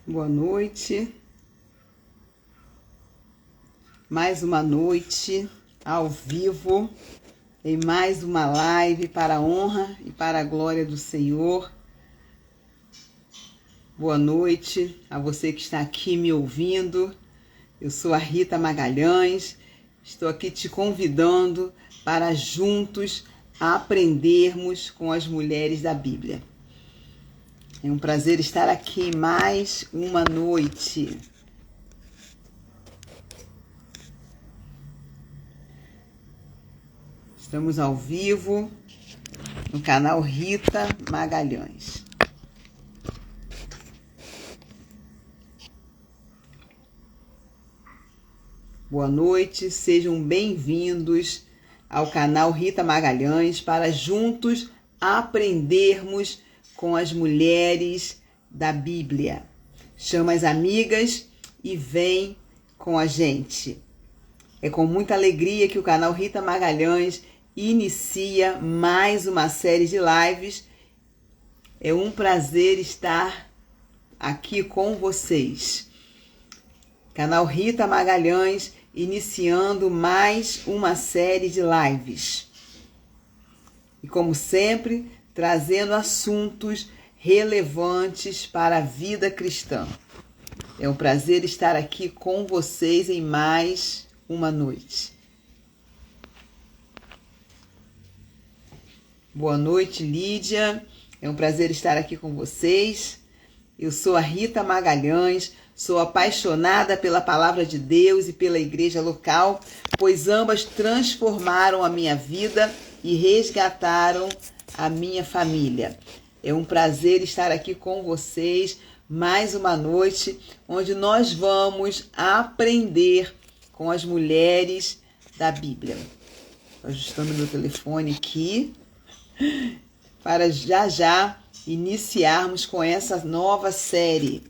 Boa noite. Mais uma noite ao vivo, em mais uma live para a honra e para a glória do Senhor. Boa noite a você que está aqui me ouvindo. Eu sou a Rita Magalhães. Estou aqui te convidando para juntos aprendermos com as mulheres da Bíblia. É um prazer estar aqui mais uma noite. Estamos ao vivo no canal Rita Magalhães. Boa noite, sejam bem-vindos ao canal Rita Magalhães para juntos aprendermos com as mulheres da Bíblia. Chama as amigas e vem com a gente. É com muita alegria que o canal Rita Magalhães inicia mais uma série de lives. É um prazer estar aqui com vocês. Canal Rita Magalhães iniciando mais uma série de lives. E como sempre, trazendo assuntos relevantes para a vida cristã. É um prazer estar aqui com vocês em mais uma noite. Boa noite, Lídia. É um prazer estar aqui com vocês. Eu sou a Rita Magalhães, sou apaixonada pela palavra de Deus e pela igreja local, pois ambas transformaram a minha vida e resgataram a minha família. É um prazer estar aqui com vocês mais uma noite, onde nós vamos aprender com as mulheres da Bíblia. Estou ajustando meu telefone aqui para já iniciarmos com essa nova série.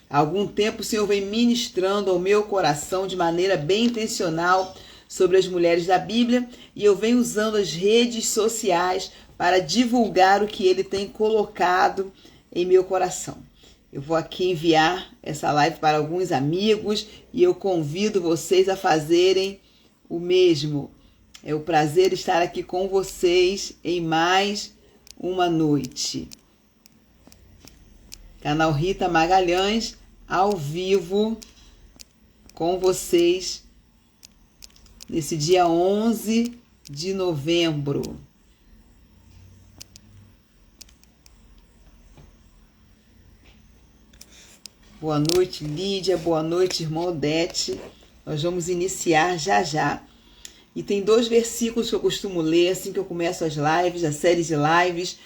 Há algum tempo o Senhor vem ministrando ao meu coração de maneira bem intencional sobre as mulheres da Bíblia e eu venho usando as redes sociais para divulgar o que Ele tem colocado em meu coração. Eu vou aqui enviar essa live para alguns amigos e eu convido vocês a fazerem o mesmo. É um prazer estar aqui com vocês em mais uma noite. Canal Rita Magalhães, ao vivo com vocês nesse dia 11 de novembro. Boa noite, Lídia. Boa noite, irmã Odete. Nós vamos iniciar já. E tem 2 versículos que eu costumo ler assim que eu começo as lives, a série de lives,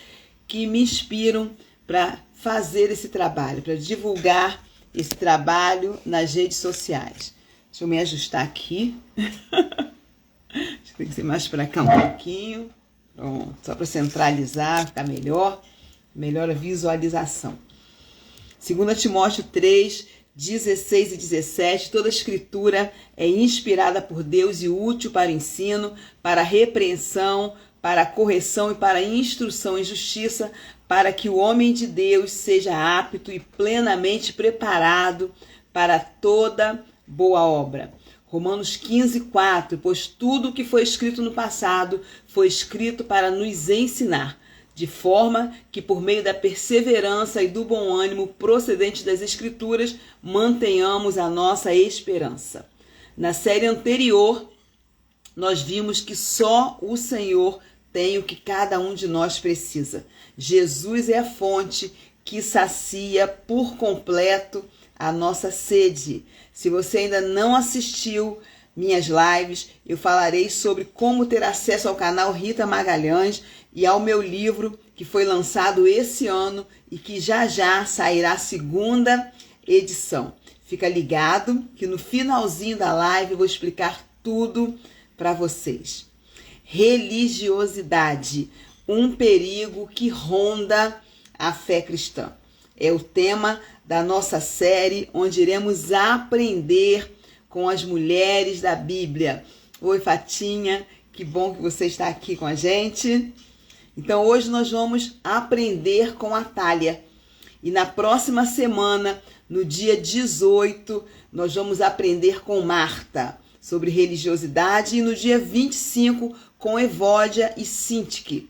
que me inspiram para fazer esse trabalho, para divulgar esse trabalho nas redes sociais. Deixa eu me ajustar aqui. Acho que tem que ser mais para cá um pouquinho. Pronto, só para centralizar, ficar melhor a visualização. 2 Timóteo 3, 16 e 17, toda a escritura é inspirada por Deus e útil para ensino, para repreensão, para correção e para instrução em justiça, para que o homem de Deus seja apto e plenamente preparado para toda boa obra. Romanos 15, 4, pois tudo o que foi escrito no passado foi escrito para nos ensinar, de forma que por meio da perseverança e do bom ânimo procedente das Escrituras, mantenhamos a nossa esperança. Na série anterior, nós vimos que só o Senhor tem o que cada um de nós precisa. Jesus é a fonte que sacia por completo a nossa sede. Se você ainda não assistiu minhas lives, eu falarei sobre como ter acesso ao canal Rita Magalhães e ao meu livro que foi lançado esse ano e que já sairá a 2ª edição. Fica ligado que no finalzinho da live eu vou explicar tudo para vocês. Religiosidade, um perigo que ronda a fé cristã. É o tema da nossa série, onde iremos aprender com as mulheres da Bíblia. Oi, Fatinha, que bom que você está aqui com a gente. Então, hoje nós vamos aprender com a Thália. E na próxima semana, no dia 18, nós vamos aprender com Marta sobre religiosidade e no dia 25 com Evódia e Sintique.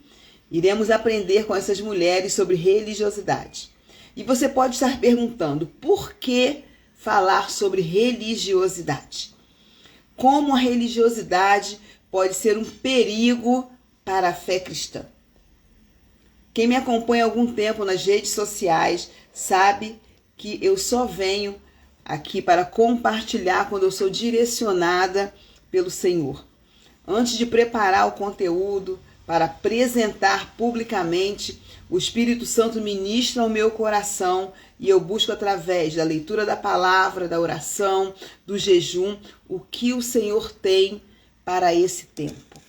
Iremos aprender com essas mulheres sobre religiosidade. E você pode estar perguntando, por que falar sobre religiosidade? Como a religiosidade pode ser um perigo para a fé cristã? Quem me acompanha há algum tempo nas redes sociais sabe que eu só venho aqui para compartilhar quando eu sou direcionada pelo Senhor. Antes de preparar o conteúdo para apresentar publicamente, o Espírito Santo ministra ao meu coração e eu busco através da leitura da palavra, da oração, do jejum, o que o Senhor tem para esse tempo.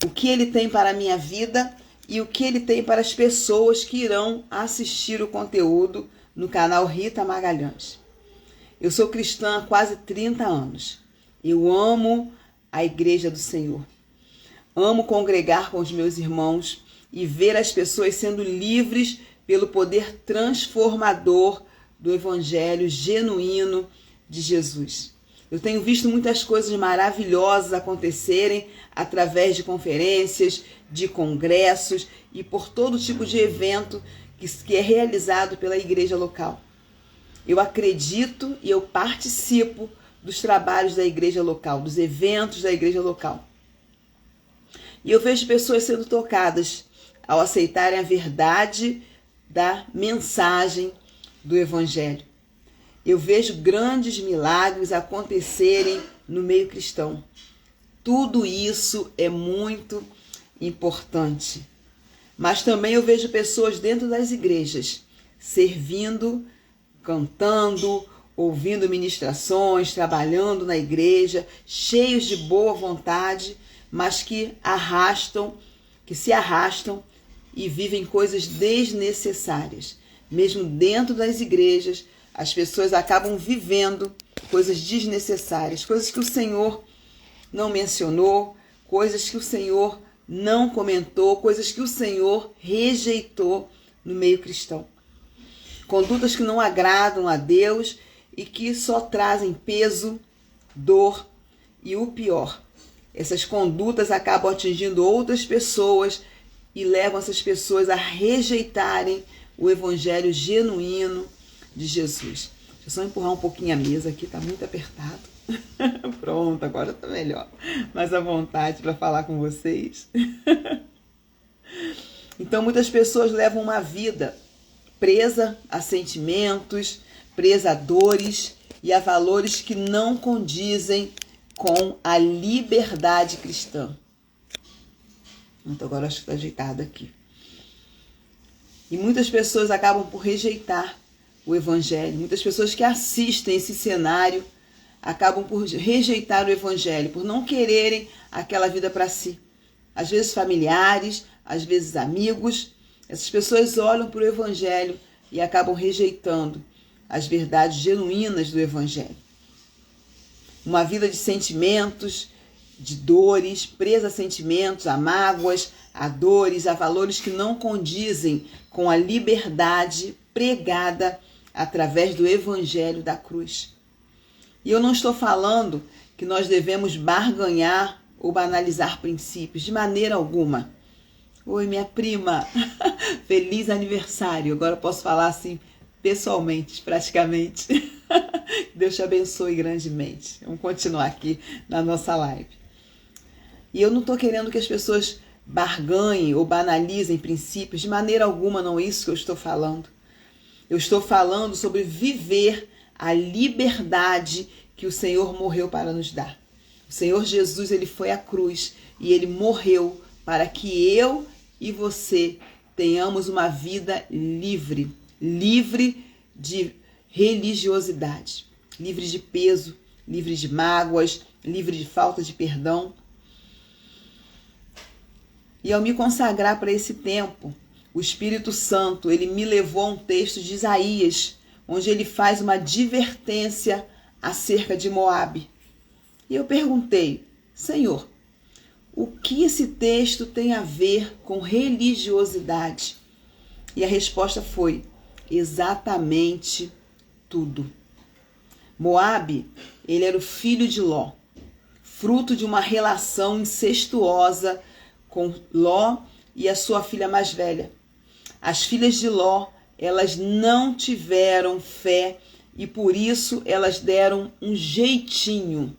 O que Ele tem para a minha vida e o que Ele tem para as pessoas que irão assistir o conteúdo no canal Rita Magalhães. Eu sou cristã há quase 30 anos. Eu amo a Igreja do Senhor. Amo congregar com os meus irmãos e ver as pessoas sendo livres pelo poder transformador do Evangelho genuíno de Jesus. Eu tenho visto muitas coisas maravilhosas acontecerem através de conferências, de congressos e por todo tipo de evento que é realizado pela igreja local. Eu acredito e eu participo dos trabalhos da igreja local, dos eventos da igreja local. E eu vejo pessoas sendo tocadas ao aceitarem a verdade da mensagem do Evangelho. Eu vejo grandes milagres acontecerem no meio cristão. Tudo isso é muito importante. Mas também eu vejo pessoas dentro das igrejas, servindo, cantando, ouvindo ministrações, trabalhando na igreja, cheios de boa vontade, mas que se arrastam e vivem coisas desnecessárias. Mesmo dentro das igrejas, as pessoas acabam vivendo coisas desnecessárias, coisas que o Senhor não mencionou, coisas que o Senhor não comentou, coisas que o Senhor rejeitou no meio cristão. Condutas que não agradam a Deus e que só trazem peso, dor e o pior. Essas condutas acabam atingindo outras pessoas e levam essas pessoas a rejeitarem o Evangelho genuíno de Jesus. Deixa eu só empurrar um pouquinho a mesa aqui, tá muito apertado. Pronto, agora tá melhor. Mais à vontade para falar com vocês. Então, muitas pessoas levam uma vida presa a sentimentos, presa a dores e a valores que não condizem com a liberdade cristã. Então, agora acho que está ajeitado aqui. E muitas pessoas acabam por rejeitar o Evangelho. Muitas pessoas que assistem esse cenário acabam por rejeitar o Evangelho, por não quererem aquela vida para si. Às vezes familiares, às vezes amigos. Essas pessoas olham para o Evangelho e acabam rejeitando as verdades genuínas do Evangelho. Uma vida de sentimentos, de dores, presa a sentimentos, a mágoas, a dores, a valores que não condizem com a liberdade pregada através do Evangelho da cruz. E eu não estou falando que nós devemos barganhar ou banalizar princípios, de maneira alguma. Oi, minha prima, feliz aniversário. Agora eu posso falar assim pessoalmente, praticamente. Deus te abençoe grandemente. Vamos continuar aqui na nossa live. E eu não estou querendo que as pessoas barganhem ou banalizem princípios, de maneira alguma, não é isso que eu estou falando. Eu estou falando sobre viver a liberdade que o Senhor morreu para nos dar. O Senhor Jesus, ele foi à cruz e ele morreu para que eu e você tenhamos uma vida livre, livre de religiosidade, livre de peso, livre de mágoas, livre de falta de perdão. E ao me consagrar para esse tempo, o Espírito Santo, ele me levou a um texto de Isaías, onde ele faz uma advertência acerca de Moabe. E eu perguntei, Senhor, o que esse texto tem a ver com religiosidade? E a resposta foi, exatamente tudo. Moabe, ele era o filho de Ló, fruto de uma relação incestuosa com Ló e a sua filha mais velha. As filhas de Ló, elas não tiveram fé e por isso elas deram um jeitinho.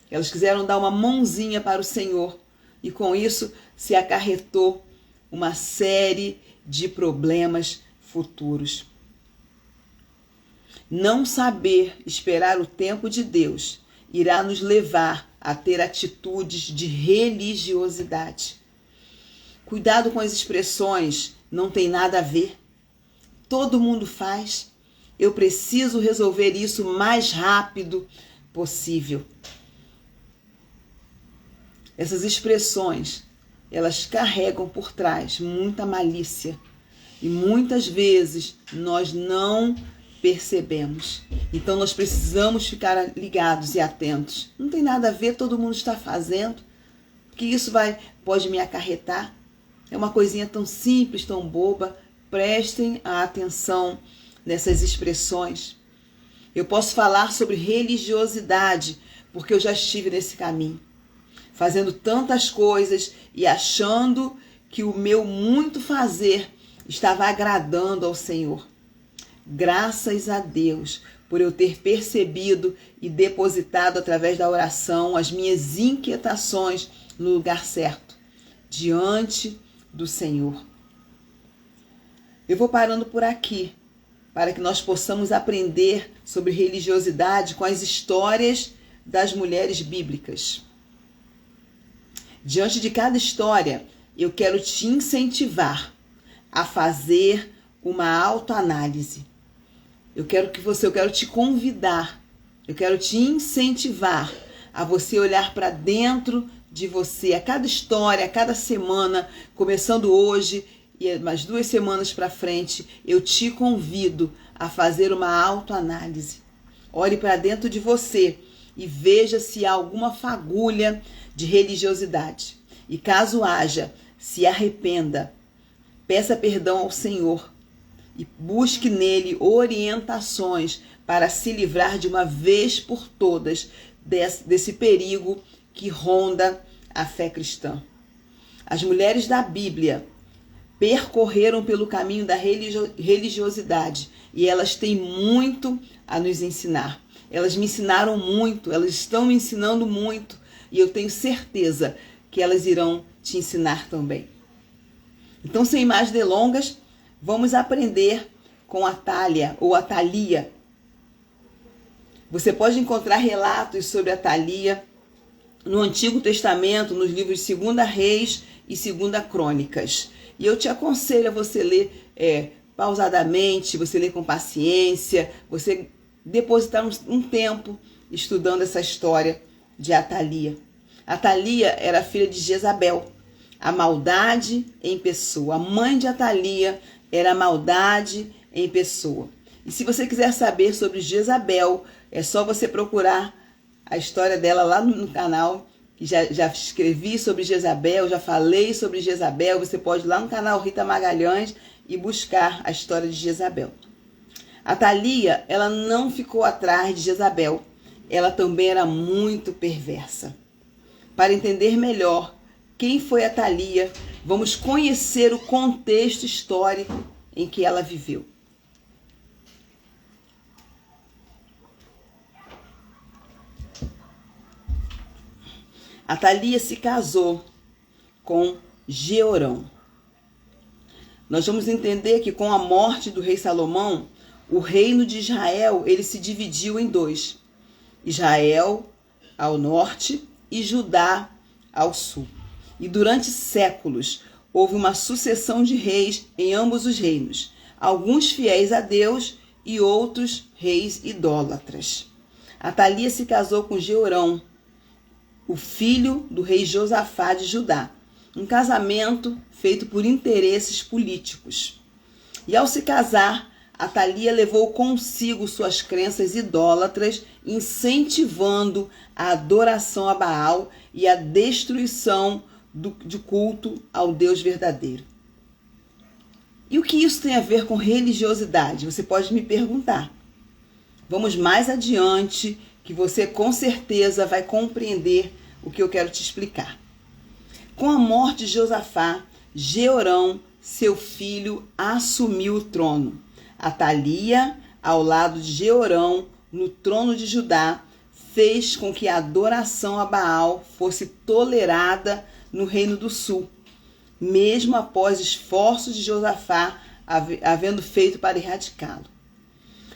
Elas quiseram dar uma mãozinha para o Senhor e com isso se acarretou uma série de problemas futuros. Não saber esperar o tempo de Deus irá nos levar a ter atitudes de religiosidade. Cuidado com as expressões, não tem nada a ver. Todo mundo faz. Eu preciso resolver isso o mais rápido possível. Essas expressões, elas carregam por trás muita malícia. E muitas vezes nós não percebemos. Então nós precisamos ficar ligados e atentos. Não tem nada a ver, todo mundo está fazendo. O que isso pode me acarretar? É uma coisinha tão simples, tão boba. Prestem a atenção nessas expressões. Eu posso falar sobre religiosidade, porque eu já estive nesse caminho, fazendo tantas coisas e achando que o meu muito fazer estava agradando ao Senhor. Graças a Deus por eu ter percebido e depositado através da oração as minhas inquietações no lugar certo, diante do Senhor. Eu vou parando por aqui, para que nós possamos aprender sobre religiosidade com as histórias das mulheres bíblicas. Diante de cada história, eu quero te incentivar a fazer uma autoanálise. Eu quero te convidar, eu quero te incentivar a você olhar para dentro de você, a cada história, a cada semana, começando hoje e mais 2 semanas para frente, eu te convido a fazer uma autoanálise. Olhe para dentro de você e veja se há alguma fagulha de religiosidade. E caso haja, se arrependa, peça perdão ao Senhor e busque nele orientações para se livrar de uma vez por todas desse perigo que ronda a fé cristã. As mulheres da Bíblia percorreram pelo caminho da religiosidade e elas têm muito a nos ensinar. Elas me ensinaram muito, elas estão me ensinando muito e eu tenho certeza que elas irão te ensinar também. Então, sem mais delongas, vamos aprender com a Thália ou a Thalia. Você pode encontrar relatos sobre a Thalia no Antigo Testamento, nos livros de 2 Reis e 2 Crônicas. E eu te aconselho a você ler pausadamente, você ler com paciência, você depositar um tempo estudando essa história de Atalia. Atalia era filha de Jezabel, a maldade em pessoa. A mãe de Atalia era a maldade em pessoa. E se você quiser saber sobre Jezabel, é só você procurar a história dela lá no canal. Já escrevi sobre Jezabel, já falei sobre Jezabel. Você pode ir lá no canal Rita Magalhães e buscar a história de Jezabel. Atalia, ela não ficou atrás de Jezabel. Ela também era muito perversa. Para entender melhor quem foi Atalia, vamos conhecer o contexto histórico em que ela viveu. Atalia se casou com Jeorão. Nós vamos entender que com a morte do rei Salomão, o reino de Israel ele se dividiu em 2. Israel ao norte e Judá ao sul. E durante séculos houve uma sucessão de reis em ambos os reinos, alguns fiéis a Deus e outros reis idólatras. Atalia se casou com Jeorão, o filho do rei Josafá de Judá, um casamento feito por interesses políticos. E ao se casar, Atalia levou consigo suas crenças idólatras, incentivando a adoração a Baal e a destruição de culto ao Deus verdadeiro. E o que isso tem a ver com religiosidade? Você pode me perguntar. Vamos mais adiante, que você com certeza vai compreender o que eu quero te explicar. Com a morte de Josafá, Jeorão, seu filho, assumiu o trono. Atalia, ao lado de Jeorão, no trono de Judá, fez com que a adoração a Baal fosse tolerada no Reino do Sul, mesmo após esforços de Josafá havendo feito para erradicá-lo.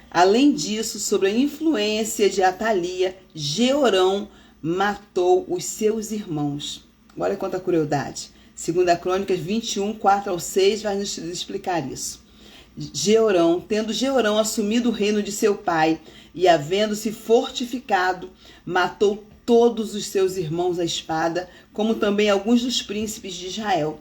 Além disso, sob a influência de Atalia, Jeorão matou os seus irmãos. Olha quanta crueldade. 2 Crônicas 21, 4-6 vai nos explicar isso. Tendo Jeorão assumido o reino de seu pai e havendo-se fortificado, matou todos os seus irmãos à espada, como também alguns dos príncipes de Israel.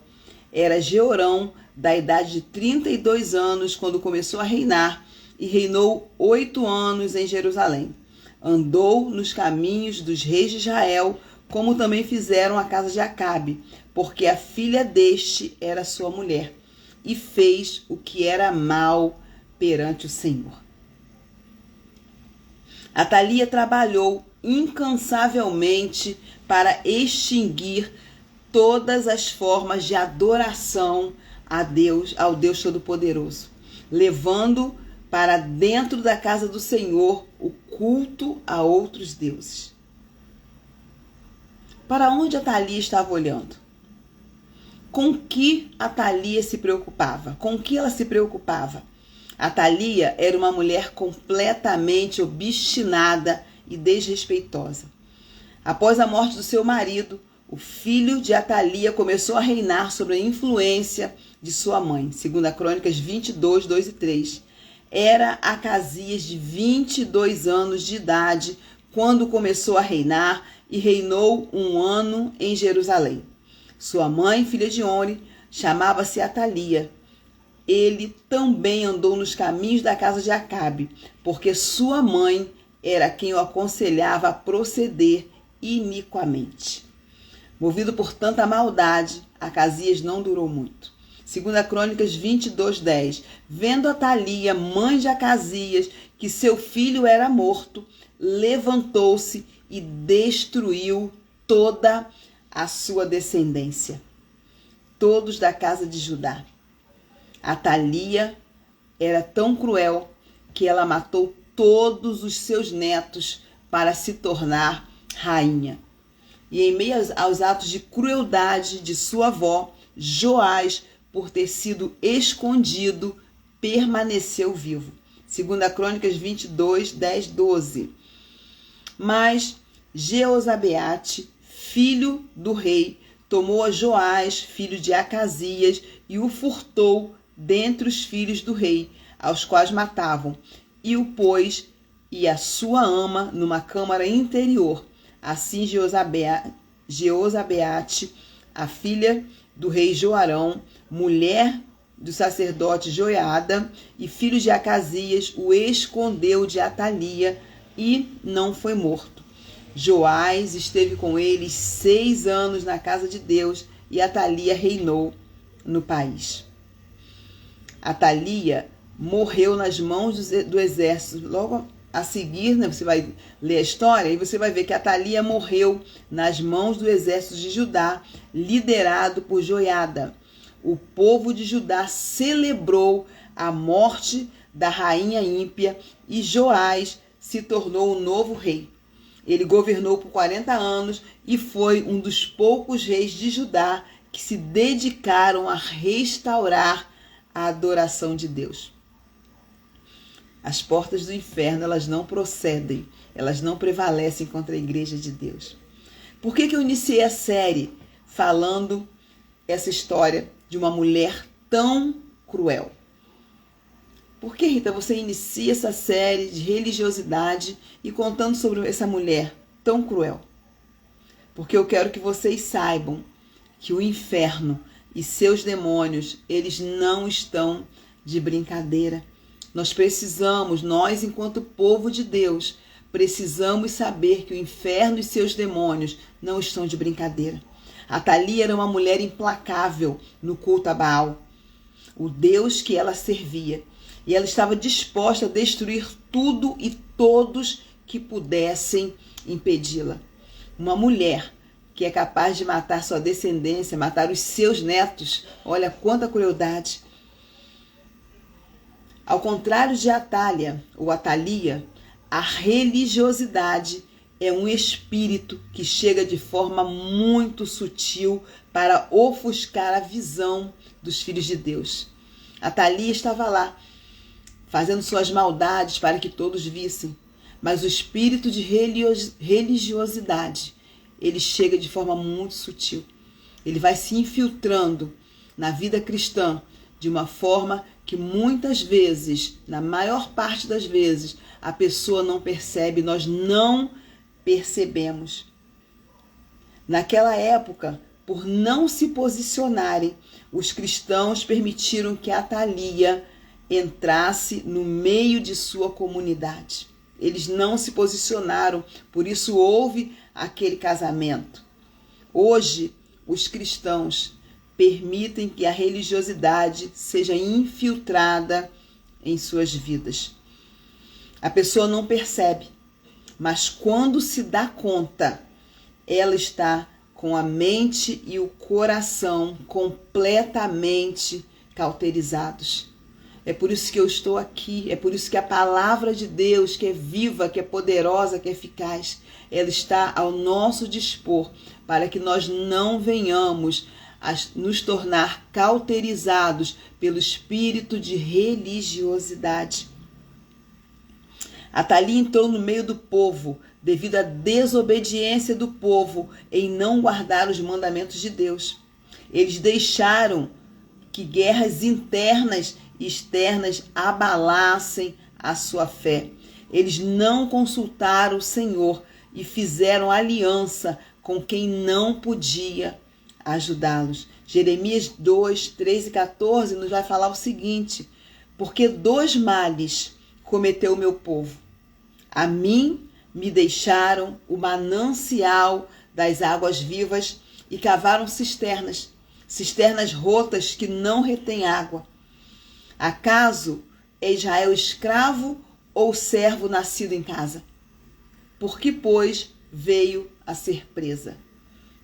Era Jeorão da idade de 32 anos quando começou a reinar e reinou 8 anos em Jerusalém. Andou nos caminhos dos reis de Israel, como também fizeram a casa de Acabe, porque a filha deste era sua mulher, e fez o que era mal perante o Senhor. Atalia trabalhou incansavelmente para extinguir todas as formas de adoração a Deus, ao Deus Todo-Poderoso, levando para dentro da casa do Senhor o culto a outros deuses. Para onde Atalia estava olhando? Com que Atalia se preocupava? Com que ela se preocupava? Atalia era uma mulher completamente obstinada e desrespeitosa. Após a morte do seu marido, o filho de Atalia começou a reinar sob a influência de sua mãe. 2 Crônicas 22, 2 e 3. Era Acasias de 22 anos de idade quando começou a reinar e reinou 1 ano em Jerusalém. Sua mãe, filha de Oni, chamava-se Atalia. Ele também andou nos caminhos da casa de Acabe, porque sua mãe era quem o aconselhava a proceder iniquamente. Movido por tanta maldade, Acasias não durou muito. 2 Crônicas 22, 10. Vendo Atalia, mãe de Acasias, que seu filho era morto, levantou-se e destruiu toda a sua descendência, todos da casa de Judá. Atalia era tão cruel que ela matou todos os seus netos para se tornar rainha. E em meio aos atos de crueldade de sua avó, Joás, por ter sido escondido, permaneceu vivo. 2 Crônicas 22, 10, 12. Mas Jeozabeate, filho do rei, tomou a Joás, filho de Acasias, e o furtou dentre os filhos do rei, aos quais matavam, e o pôs e a sua ama numa câmara interior. Assim Jeozabeate, a filha do rei Joarão, mulher do sacerdote Joiada e filho de Acasias, o escondeu de Atalia e não foi morto. Joás esteve com eles 6 anos na casa de Deus e Atalia reinou no país. Atalia morreu nas mãos do exército. Logo a seguir, né, você vai ler a história e você vai ver que Atalia morreu nas mãos do exército de Judá, liderado por Joiada. O povo de Judá celebrou a morte da rainha ímpia e Joás se tornou o novo rei. Ele governou por 40 anos e foi um dos poucos reis de Judá que se dedicaram a restaurar a adoração de Deus. As portas do inferno, elas não procedem, elas não prevalecem contra a igreja de Deus. Por que eu iniciei a série falando essa história de uma mulher tão cruel? Por que, Rita, você inicia essa série de religiosidade e contando sobre essa mulher tão cruel? Porque eu quero que vocês saibam que o inferno e seus demônios, eles não estão de brincadeira. Nós enquanto povo de Deus, precisamos saber que o inferno e seus demônios não estão de brincadeira. Atalia era uma mulher implacável no culto a Baal. o Deus que ela servia. E ela estava disposta a destruir tudo e todos que pudessem impedi-la. Uma mulher que é capaz de matar sua descendência, matar os seus netos, olha quanta crueldade. Ao contrário de Atália ou Atalia, a religiosidade é um espírito que chega de forma muito sutil para ofuscar a visão dos filhos de Deus. Atalia estava lá, fazendo suas maldades para que todos vissem, mas o espírito de religiosidade, ele chega de forma muito sutil. Ele vai se infiltrando na vida cristã de uma forma que muitas vezes, na maior parte das vezes, a pessoa não percebe, nós não percebemos. Naquela época, por não se posicionarem, os cristãos permitiram que Atalia entrasse no meio de sua comunidade. Eles não se posicionaram, por isso houve aquele casamento. Hoje, os cristãos permitem que a religiosidade seja infiltrada em suas vidas. A pessoa não percebe, mas quando se dá conta, ela está com a mente e o coração completamente cauterizados. É por isso que eu estou aqui, é por isso que a palavra de Deus, que é viva, que é poderosa, que é eficaz, ela está ao nosso dispor, para que nós não venhamos a nos tornar cauterizados pelo espírito de religiosidade. Atalia entrou no meio do povo, devido à desobediência do povo em não guardar os mandamentos de Deus. Eles deixaram que guerras internas e externas abalassem a sua fé. Eles não consultaram o Senhor e fizeram aliança com quem não podia ajudá-los. Jeremias 2, 13 e 14 nos vai falar o seguinte: porque dois males cometeu o meu povo. A mim me deixaram o manancial das águas vivas e cavaram cisternas rotas que não retêm água. Acaso é Israel escravo ou servo nascido em casa? Por que, pois, veio a ser presa?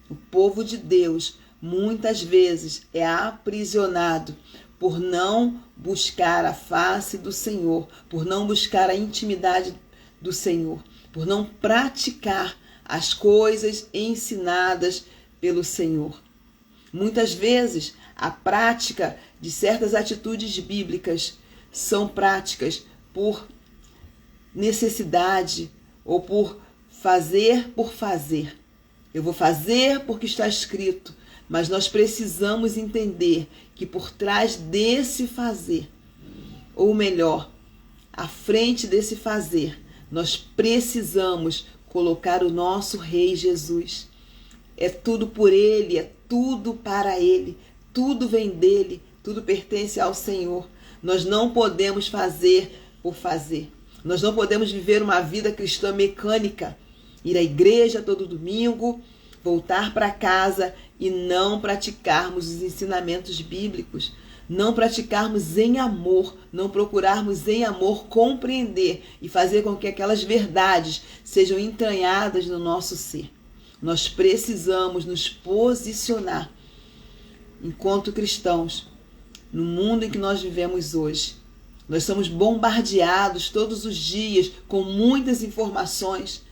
O povo de Deus muitas vezes é aprisionado por não buscar a face do Senhor, por não buscar a intimidade do Senhor, por não praticar as coisas ensinadas pelo Senhor. Muitas vezes, a prática de certas atitudes bíblicas são práticas por necessidade ou por fazer. Eu vou fazer porque está escrito, mas nós precisamos entender que por trás desse fazer, ou melhor, à frente desse fazer, nós precisamos colocar o nosso Rei Jesus. É tudo por Ele, é tudo para Ele, tudo vem dEle, tudo pertence ao Senhor. Nós não podemos fazer por fazer. Nós não podemos viver uma vida cristã mecânica, ir à igreja todo domingo, voltar para casa e não praticarmos os ensinamentos bíblicos, não praticarmos em amor, não procurarmos em amor compreender e fazer com que aquelas verdades sejam entranhadas no nosso ser. Nós precisamos nos posicionar enquanto cristãos no mundo em que nós vivemos hoje. Nós somos bombardeados todos os dias com muitas informações.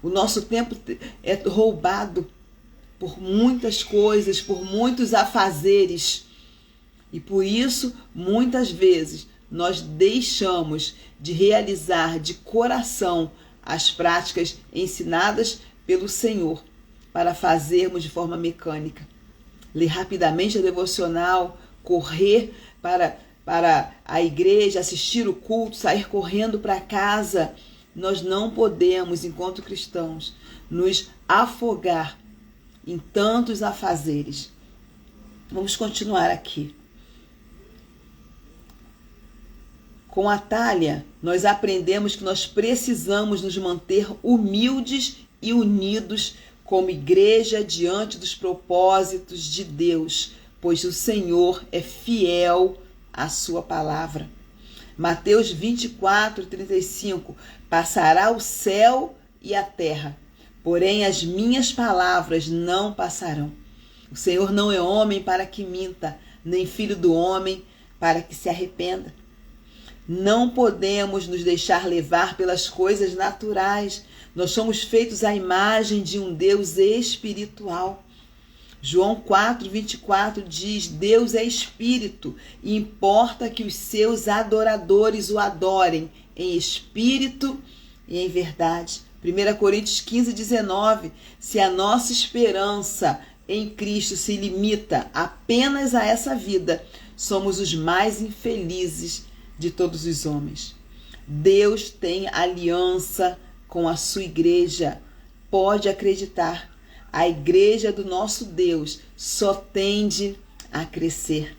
O nosso tempo é roubado por muitas coisas, por muitos afazeres. E por isso, muitas vezes, nós deixamos de realizar de coração as práticas ensinadas pelo Senhor para fazermos de forma mecânica. Ler rapidamente a devocional, correr para a igreja, assistir o culto, sair correndo para casa. Nós não podemos, enquanto cristãos, nos afogar em tantos afazeres. Vamos continuar aqui. Com Atália, nós aprendemos que nós precisamos nos manter humildes e unidos como igreja diante dos propósitos de Deus, pois o Senhor é fiel a sua palavra. Mateus 24:35, passará o céu e a terra, porém as minhas palavras não passarão. O Senhor não é homem para que minta, nem filho do homem para que se arrependa. Não podemos nos deixar levar pelas coisas naturais. Nós somos feitos à imagem de um Deus espiritual. João 4:24 diz: Deus é espírito e importa que os seus adoradores o adorem em espírito e em verdade. 1 Coríntios 15:19, se a nossa esperança em Cristo se limita apenas a essa vida, somos os mais infelizes de todos os homens. Deus tem aliança com a sua igreja. Pode acreditar. A igreja do nosso Deus só tende a crescer.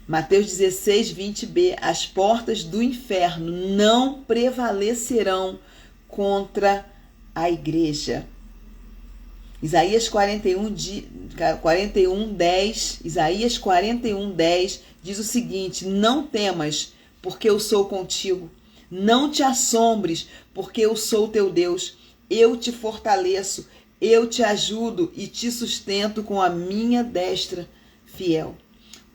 Mateus 16:20b, as portas do inferno não prevalecerão contra a igreja. Isaías 41:10 diz o seguinte: não temas, porque eu sou contigo. Não te assombres, porque eu sou teu Deus. Eu te fortaleço, eu te ajudo e te sustento com a minha destra fiel.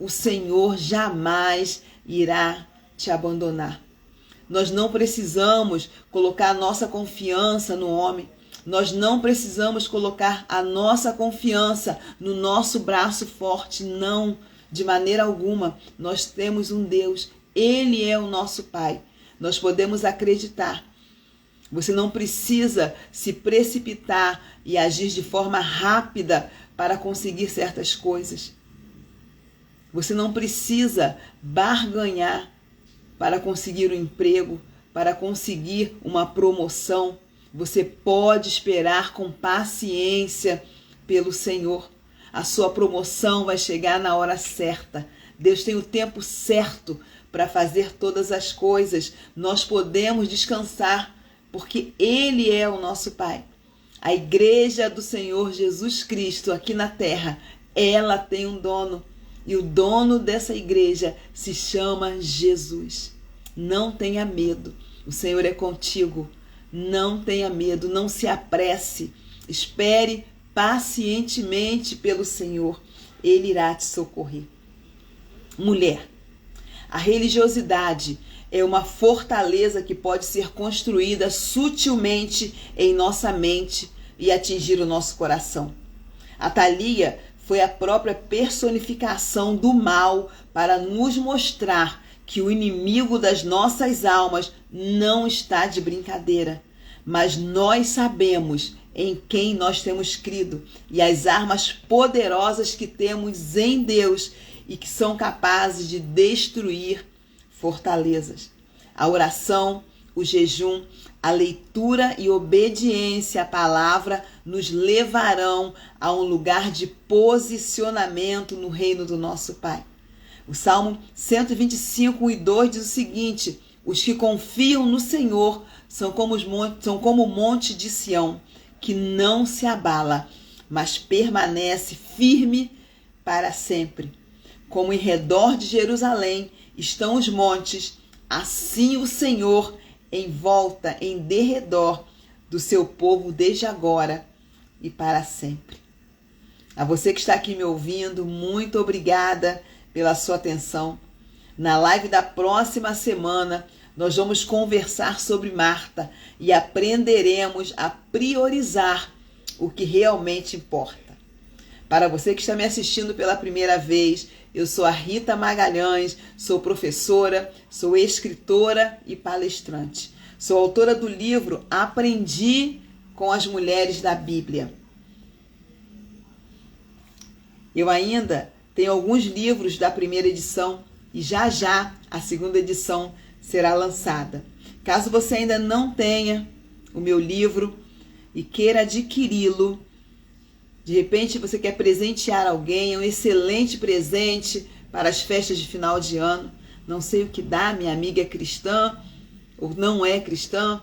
O Senhor jamais irá te abandonar. Nós não precisamos colocar a nossa confiança no homem. Nós não precisamos colocar a nossa confiança no nosso braço forte. Não, de maneira alguma. Nós temos um Deus. Ele é o nosso Pai. Nós podemos acreditar. Você não precisa se precipitar e agir de forma rápida para conseguir certas coisas. Você não precisa barganhar para conseguir um emprego, para conseguir uma promoção. Você pode esperar com paciência pelo Senhor. A sua promoção vai chegar na hora certa. Deus tem o tempo certo para fazer todas as coisas. Nós podemos descansar, porque Ele é o nosso Pai. A igreja do Senhor Jesus Cristo aqui na terra, ela tem um dono. E o dono dessa igreja se chama Jesus. Não tenha medo. O Senhor é contigo. Não tenha medo. Não se apresse. Espere pacientemente pelo Senhor. Ele irá te socorrer. Mulher, a religiosidade é uma fortaleza que pode ser construída sutilmente em nossa mente e atingir o nosso coração. A Thalia foi a própria personificação do mal para nos mostrar que o inimigo das nossas almas não está de brincadeira. Mas nós sabemos em quem nós temos crido e as armas poderosas que temos em Deus e que são capazes de destruir fortalezas. A oração, o jejum, a leitura e obediência à palavra nos levarão a um lugar de posicionamento no reino do nosso Pai. O Salmo 125:1-2 diz o seguinte: os que confiam no Senhor são como o monte de Sião, que não se abala, mas permanece firme para sempre. Como em redor de Jerusalém estão os montes, assim o Senhor em volta, em derredor do seu povo desde agora e para sempre. A você que está aqui me ouvindo, muito obrigada pela sua atenção. Na live da próxima semana, nós vamos conversar sobre Marta e aprenderemos a priorizar o que realmente importa. Para você que está me assistindo pela primeira vez, eu sou a Rita Magalhães, sou professora, sou escritora e palestrante. Sou autora do livro Aprendi com as Mulheres da Bíblia. Eu ainda tenho alguns livros da primeira edição e já a segunda edição será lançada. Caso você ainda não tenha o meu livro e queira adquiri-lo, de repente você quer presentear alguém, é um excelente presente para as festas de final de ano. Não sei o que dá, minha amiga é cristã ou não é cristã.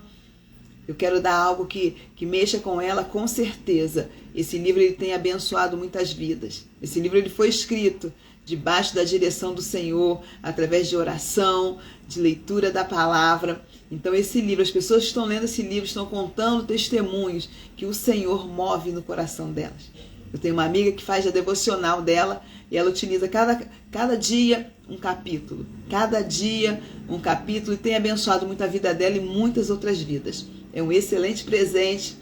Eu quero dar algo que mexa com ela, com certeza. Esse livro ele tem abençoado muitas vidas. Esse livro ele foi escrito debaixo da direção do Senhor, através de oração, de leitura da palavra. Então esse livro, as pessoas que estão lendo esse livro estão contando testemunhos que o Senhor move no coração delas. Eu tenho uma amiga que faz a devocional dela e ela utiliza cada dia um capítulo. Cada dia um capítulo e tem abençoado muito a vida dela e muitas outras vidas. É um excelente presente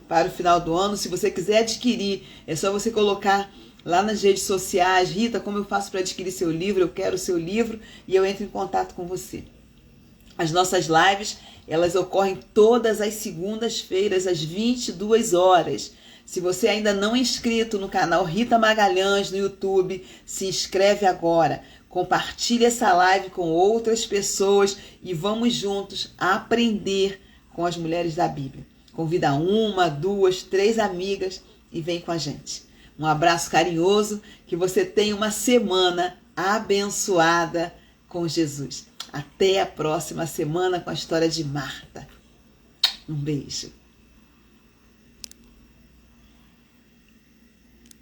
para o final do ano. Se você quiser adquirir, é só você colocar lá nas redes sociais: Rita, como eu faço para adquirir seu livro? Eu quero o seu livro, e eu entro em contato com você. As nossas lives, elas ocorrem todas as segundas-feiras, às 22 horas. Se você ainda não é inscrito no canal Rita Magalhães no YouTube, se inscreve agora. Compartilhe essa live com outras pessoas e vamos juntos aprender com as mulheres da Bíblia. Convida 1, 2, 3 amigas e vem com a gente. Um abraço carinhoso, que você tenha uma semana abençoada com Jesus. Até a próxima semana com a história de Marta. Um beijo.